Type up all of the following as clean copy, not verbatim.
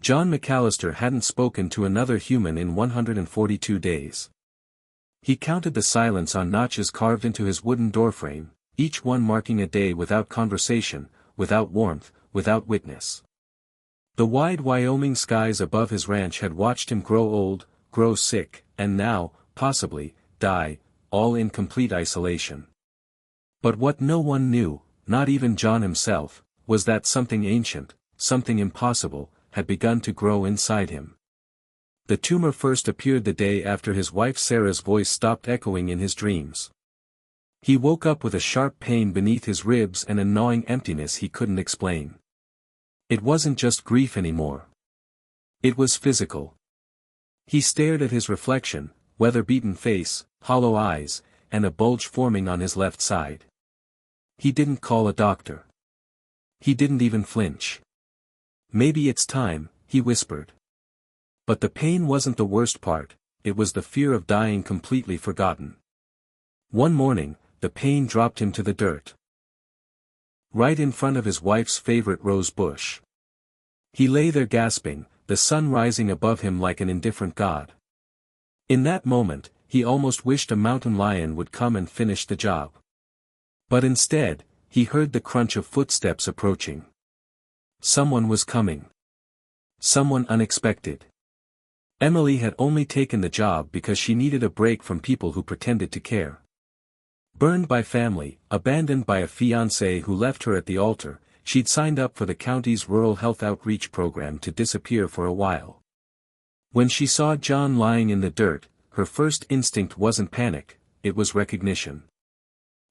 John McAllister hadn't spoken to another human in 142 days. He counted the silence on notches carved into his wooden doorframe, each one marking a day without conversation, without warmth, without witness. The wide Wyoming skies above his ranch had watched him grow old, grow sick, and now, possibly, die, all in complete isolation. But what no one knew, not even John himself, was that something ancient, something impossible, had begun to grow inside him. The tumor first appeared the day after his wife Sarah's voice stopped echoing in his dreams. He woke up with a sharp pain beneath his ribs and a gnawing emptiness he couldn't explain. It wasn't just grief anymore. It was physical. He stared at his reflection, weather-beaten face, hollow eyes, and a bulge forming on his left side. He didn't call a doctor. He didn't even flinch. "Maybe it's time," he whispered. But the pain wasn't the worst part, it was the fear of dying completely forgotten. One morning, the pain dropped him to the dirt. Right in front of his wife's favorite rose bush. He lay there gasping, the sun rising above him like an indifferent god. In that moment, he almost wished a mountain lion would come and finish the job. But instead, he heard the crunch of footsteps approaching. Someone was coming. Someone unexpected. Emily had only taken the job because she needed a break from people who pretended to care. Burned by family, abandoned by a fiancé who left her at the altar, she'd signed up for the county's rural health outreach program to disappear for a while. When she saw John lying in the dirt, her first instinct wasn't panic, it was recognition.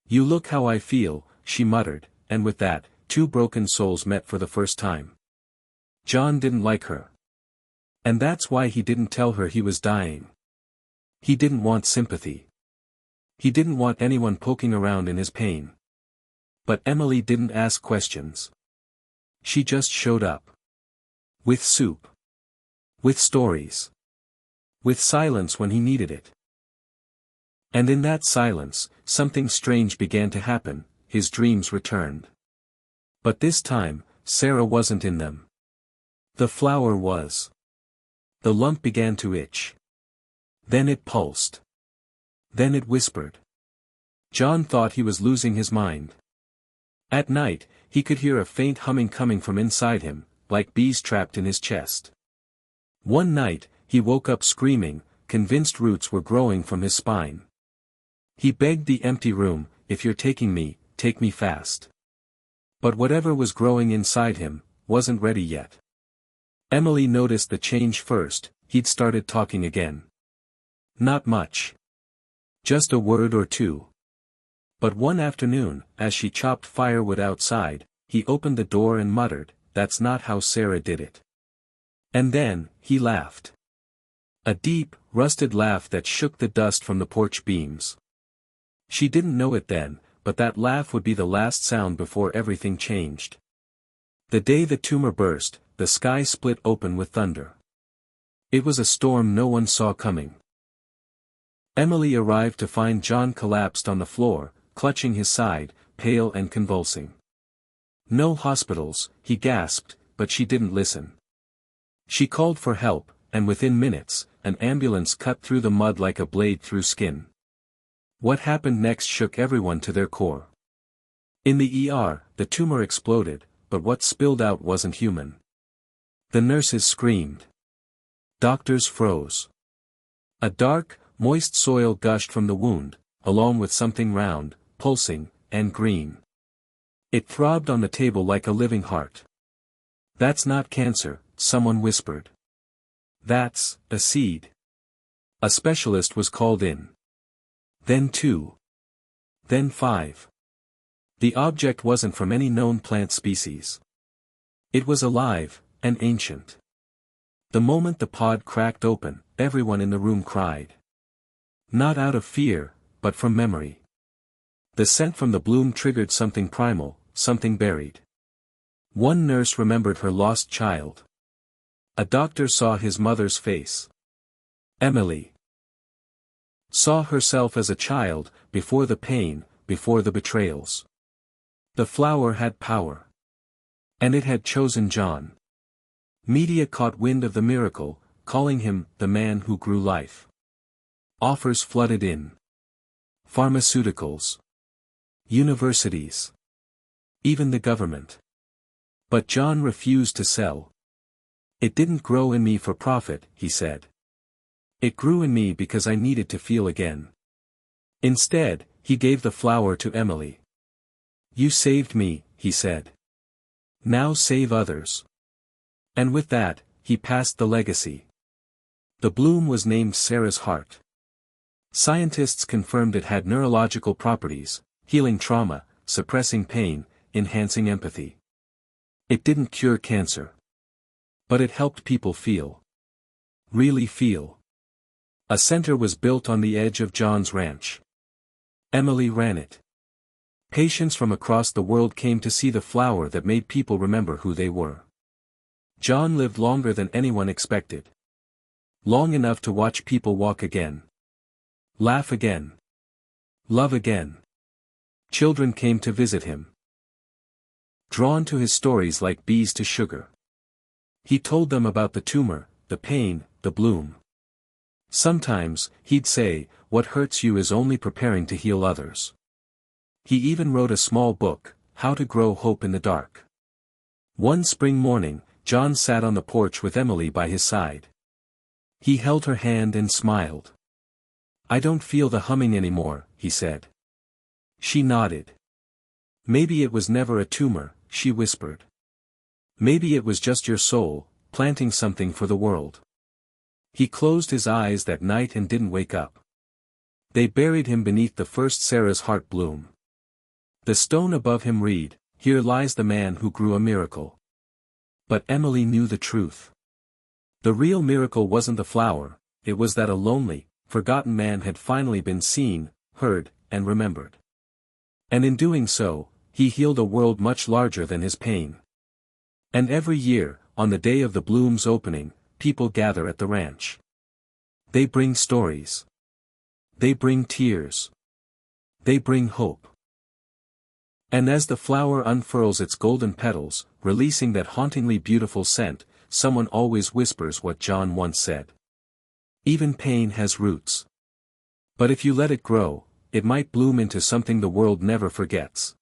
"You look how I feel," she muttered, and with that, two broken souls met for the first time. John didn't like her. And that's why he didn't tell her he was dying. He didn't want sympathy. He didn't want anyone poking around in his pain. But Emily didn't ask questions. She just showed up. With soup. With stories. With silence when he needed it. And in that silence, something strange began to happen, his dreams returned. But this time, Sarah wasn't in them. The flower was. The lump began to itch. Then it pulsed. Then it whispered. John thought he was losing his mind. At night, he could hear a faint humming coming from inside him, like bees trapped in his chest. One night, he woke up screaming, convinced roots were growing from his spine. He begged the empty room, "If you're taking me, take me fast." But whatever was growing inside him, wasn't ready yet. Emily noticed the change first, he'd started talking again. Not much. Just a word or two. But one afternoon, as she chopped firewood outside, he opened the door and muttered, "That's not how Sarah did it." And then, he laughed. A deep, rusted laugh that shook the dust from the porch beams. She didn't know it then, but that laugh would be the last sound before everything changed. The day the tumor burst, the sky split open with thunder. It was a storm no one saw coming. Emily arrived to find John collapsed on the floor, clutching his side, pale and convulsing. "No hospitals," he gasped, but she didn't listen. She called for help, and within minutes, an ambulance cut through the mud like a blade through skin. What happened next shook everyone to their core. In the ER, the tumor exploded, but what spilled out wasn't human. The nurses screamed. Doctors froze. A dark, moist soil gushed from the wound, along with something round, pulsing, and green. It throbbed on the table like a living heart. "That's not cancer," someone whispered. "That's a seed." A specialist was called in. Then 2. Then 5. The object wasn't from any known plant species. It was alive, and ancient. The moment the pod cracked open, everyone in the room cried. Not out of fear, but from memory. The scent from the bloom triggered something primal, something buried. One nurse remembered her lost child. A doctor saw his mother's face. Emily saw herself as a child, before the pain, before the betrayals. The flower had power. And it had chosen John. Media caught wind of the miracle, calling him the man who grew life. Offers flooded in. Pharmaceuticals. Universities. Even the government. But John refused to sell. It didn't grow in me for profit, he said. It grew in me because I needed to feel again. Instead, he gave the flower to Emily. You saved me, he said. Now save others. And with that, he passed the legacy. The bloom was named Sarah's heart. Scientists confirmed it had neurological properties, healing trauma, suppressing pain, enhancing empathy. It didn't cure cancer. But it helped people feel. Really feel. A center was built on the edge of John's ranch. Emily ran it. Patients from across the world came to see the flower that made people remember who they were. John lived longer than anyone expected. Long enough to watch people walk again. Laugh again. Love again. Children came to visit him. Drawn to his stories like bees to sugar. He told them about the tumor, the pain, the bloom. Sometimes, he'd say, what hurts you is only preparing to heal others. He even wrote a small book, How to Grow Hope in the Dark. One spring morning, John sat on the porch with Emily by his side. He held her hand and smiled. I don't feel the humming anymore, he said. She nodded. Maybe it was never a tumor, she whispered. Maybe it was just your soul, planting something for the world. He closed his eyes that night and didn't wake up. They buried him beneath the first Sarah's heart bloom. The stone above him read, Here lies the man who grew a miracle. But Emily knew the truth. The real miracle wasn't the flower, it was that a lonely, forgotten man had finally been seen, heard, and remembered. And in doing so, he healed a world much larger than his pain. And every year, on the day of the bloom's opening, people gather at the ranch. They bring stories. They bring tears. They bring hope. And as the flower unfurls its golden petals, releasing that hauntingly beautiful scent, someone always whispers what John once said. Even pain has roots. But if you let it grow, it might bloom into something the world never forgets.